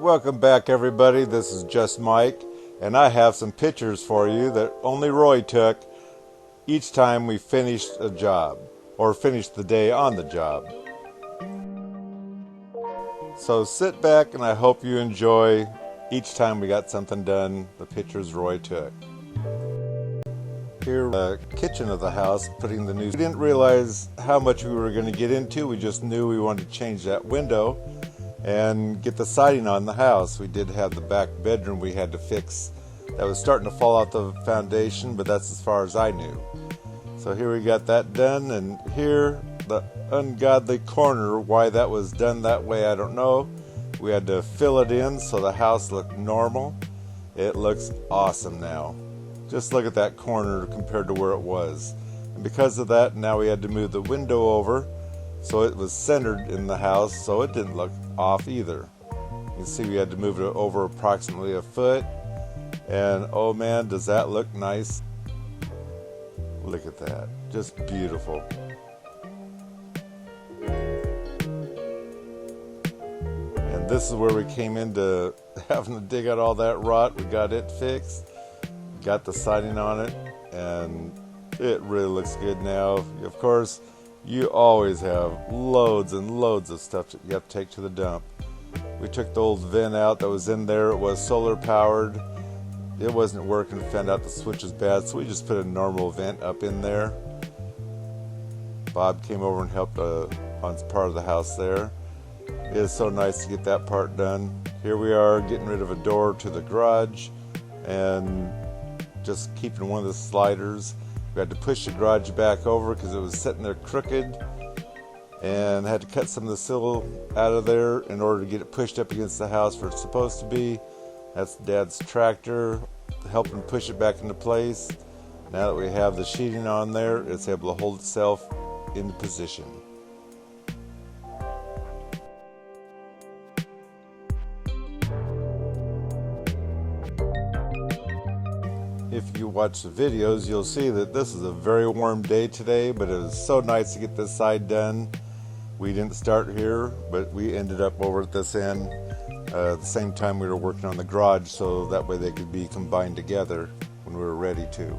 Welcome back, everybody. This is just Mike, and I have some pictures for you that only Roy took each time we finished a job or finished the day on the job. So sit back and I hope you enjoy each time we got something done, the pictures Roy took. Here, the kitchen of the house, putting the new... We didn't realize how much we were going to get into. We just knew we wanted to change that window and get the siding on the house. We did have the back bedroom we had to fix. That was starting to fall out the foundation, but that's as far as I knew. So here we got that done, and here, the ungodly corner, why that was done that way, I don't know. We had to fill it in so the house looked normal. It looks awesome now. Just look at that corner compared to where it was. And because of that, now we had to move the window over so it was centered in the house, so it didn't look off either. You can see we had to move it over approximately a foot, and oh man, does that look nice. Look at that, just beautiful. And this is where we came into having to dig out all that rot. We got it fixed, got the siding on it, and it really looks good now. Of course, you always have loads and loads of stuff that you have to take to the dump. We took the old vent out that was in there. It was solar powered. It wasn't working, found out the switch was bad, so we just put a normal vent up in there. Bob came over and helped on part of the house there. It is so nice to get that part done. Here we are getting rid of a door to the garage and just keeping one of the sliders. We had to push the garage back over because it was sitting there crooked, and had to cut some of the sill out of there in order to get it pushed up against the house where it's supposed to be. That's Dad's tractor helping push it back into place. Now that we have the sheeting on there, it's able to hold itself into position. If you watch the videos, you'll see that this is a very warm day today, but it was so nice to get this side done. We didn't start here, but we ended up over at this end at the same time we were working on the garage, so that way they could be combined together when we were ready to.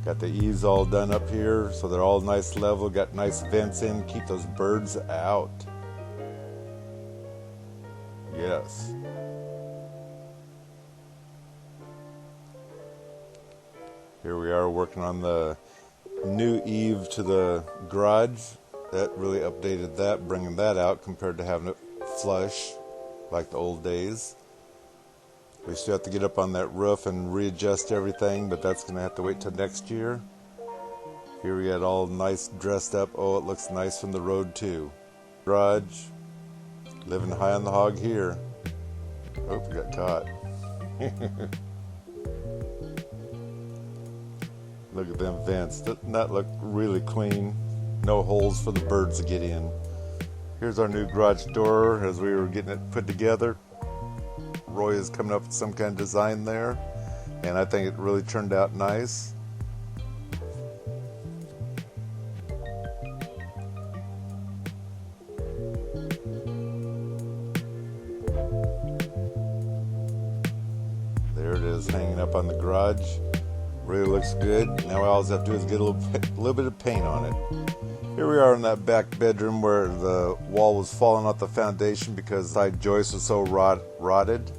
Got the eaves all done up here, so they're all nice level, got nice vents in, keep those birds out. Yes. Here we are working on the new eave to the garage. That really updated that, bringing that out compared to having it flush like the old days. We still have to get up on that roof and readjust everything, but that's going to have to wait till next year. Here we got all nice dressed up. Oh, it looks nice from the road too. Garage, living high on the hog here. Oh, we got caught. Look at them vents. Doesn't that look really clean? No holes for the birds to get in. Here's our new garage door as we were getting it put together. Roy is coming up with some kind of design there, and I think it really turned out nice. There it is, hanging up on the garage. Really looks good. Now all I have to do is get a little bit of paint on it. Here we are in that back bedroom where the wall was falling off the foundation because the side joist was so rotted.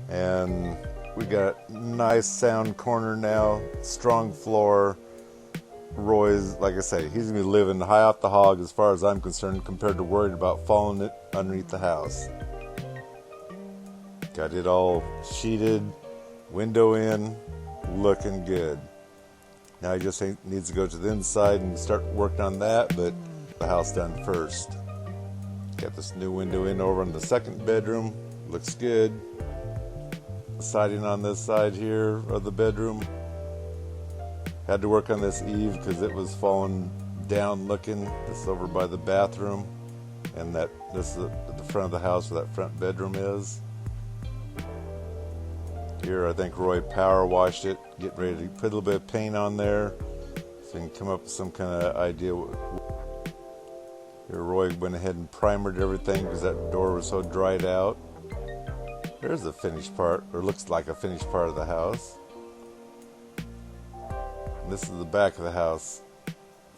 And we got nice sound corner now, strong floor. Roy's, like I say, he's going to be living high off the hog as far as I'm concerned compared to worried about falling it underneath the house. Got it all sheeted, window in. Looking good. Now he just needs to go to the inside and start working on that, but the house done first. Got this new window in over in the second bedroom. Looks good. Siding on this side here of the bedroom. Had to work on this eave because it was falling down looking. This is over by the bathroom, and this is at the front of the house where that front bedroom is. Here I think Roy power washed it, getting ready to put a little bit of paint on there so you can come up with some kind of idea. Here Here Roy went ahead and primered everything because that door was so dried out. There's the finished part, or looks like a finished part of the house. And this is the back of the house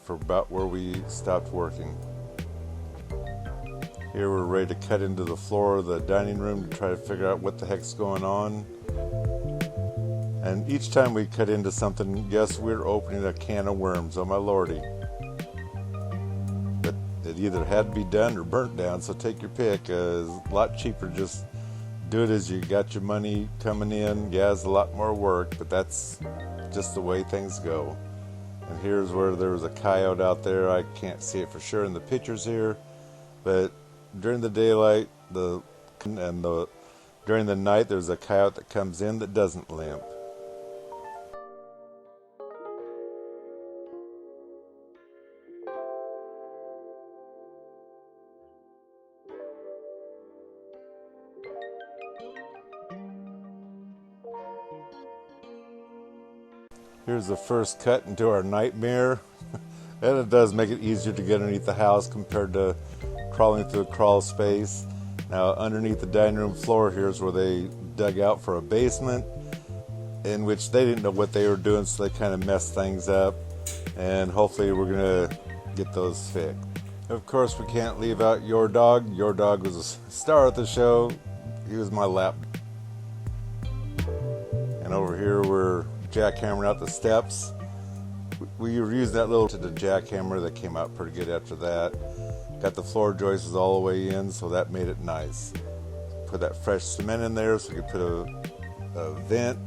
for about where we stopped working. Here we're ready to cut into the floor of the dining room to try to figure out what the heck's going on. And each time we cut into something, yes, we're opening a can of worms, oh my lordy. But it either had to be done or burnt down, so take your pick. It's a lot cheaper, just do it as you got your money coming in. Yeah, it's a lot more work, but that's just the way things go. And here's where there was a coyote out there. I can't see it for sure in the pictures here, but during the daylight, during the night, there's a coyote that comes in that doesn't limp. Here's the first cut into our nightmare. And it does make it easier to get underneath the house compared to crawling through a crawl space. Now underneath the dining room floor, here's where they dug out for a basement, in which they didn't know what they were doing, so they kind of messed things up. And hopefully we're gonna get those fixed. Of course, we can't leave out your dog. Your dog was a star at the show. He was my lap. And over here we're jackhammering out the steps. We were using that little to the jackhammer that came out pretty good after that. Got the floor joists all the way in, so that made it nice. Put that fresh cement in there so we could put a vent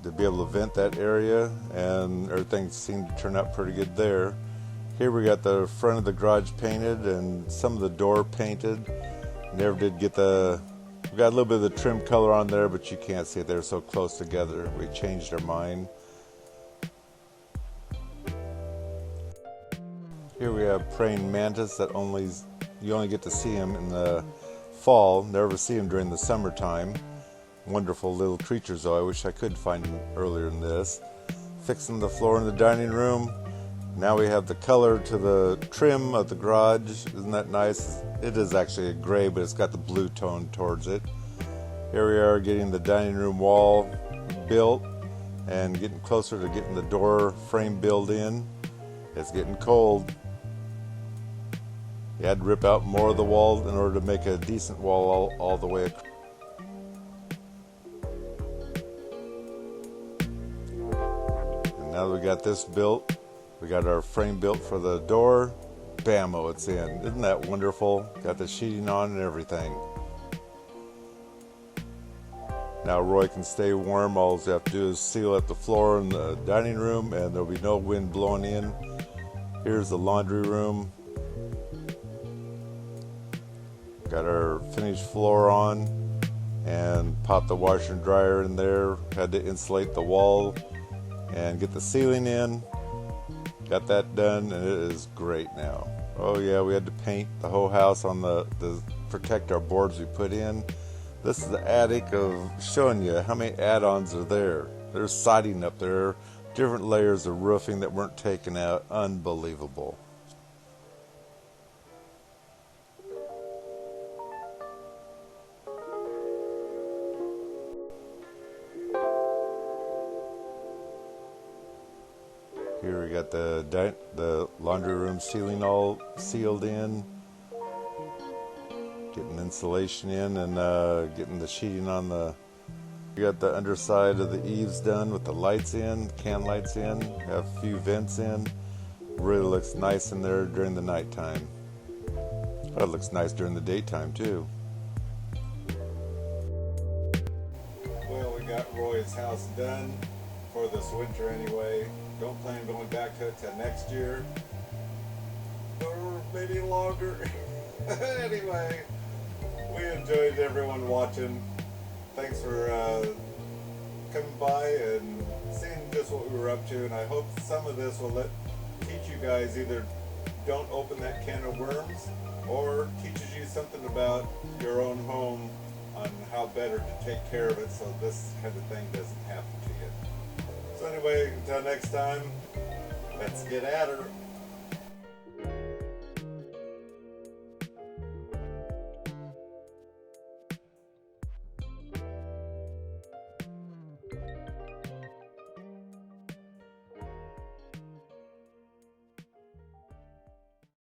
to be able to vent that area, and everything seemed to turn out pretty good there. Here we got the front of the garage painted and some of the door painted. Never did get we got a little bit of the trim color on there, but you can't see it. They're so close together. We changed our mind. Here we have praying mantis that you only get to see them in the fall. Never see them during the summertime. Wonderful little creatures, though. I wish I could find them earlier than this. Fixing the floor in the dining room. Now we have the color to the trim of the garage. Isn't that nice? It is actually a gray, but it's got the blue tone towards it. Here we are getting the dining room wall built and getting closer to getting the door frame built in. It's getting cold. You had to rip out more of the wall in order to make a decent wall all the way across. And now that we got this built, we got our frame built for the door. Bammo, it's in. Isn't that wonderful? Got the sheeting on and everything. Now Roy can stay warm. All you have to do is seal up the floor in the dining room and there'll be no wind blowing in. Here's the laundry room. Got our finished floor on and popped the washer and dryer in there. Had to insulate the wall and get the ceiling in. Got that done and it is great now. Oh yeah, we had to paint the whole house on the protect our boards we put in. This is the attic of showing you how many add-ons are there. There's siding up there, different layers of roofing that weren't taken out. Unbelievable. Here we got the laundry room ceiling all sealed in. Getting insulation in and getting the sheeting on we got the underside of the eaves done with the lights in, can lights in, have a few vents in. Really looks nice in there during the nighttime. It looks nice during the daytime too. Well, we got Roy's house done for this winter anyway. Don't plan on going back to it till next year. Or maybe longer. Anyway, we enjoyed everyone watching. Thanks for coming by and seeing just what we were up to, and I hope some of this will teach you guys either don't open that can of worms or teaches you something about your own home on how better to take care of it so this kind of thing doesn't happen to you. So anyway, until next time, let's get at her.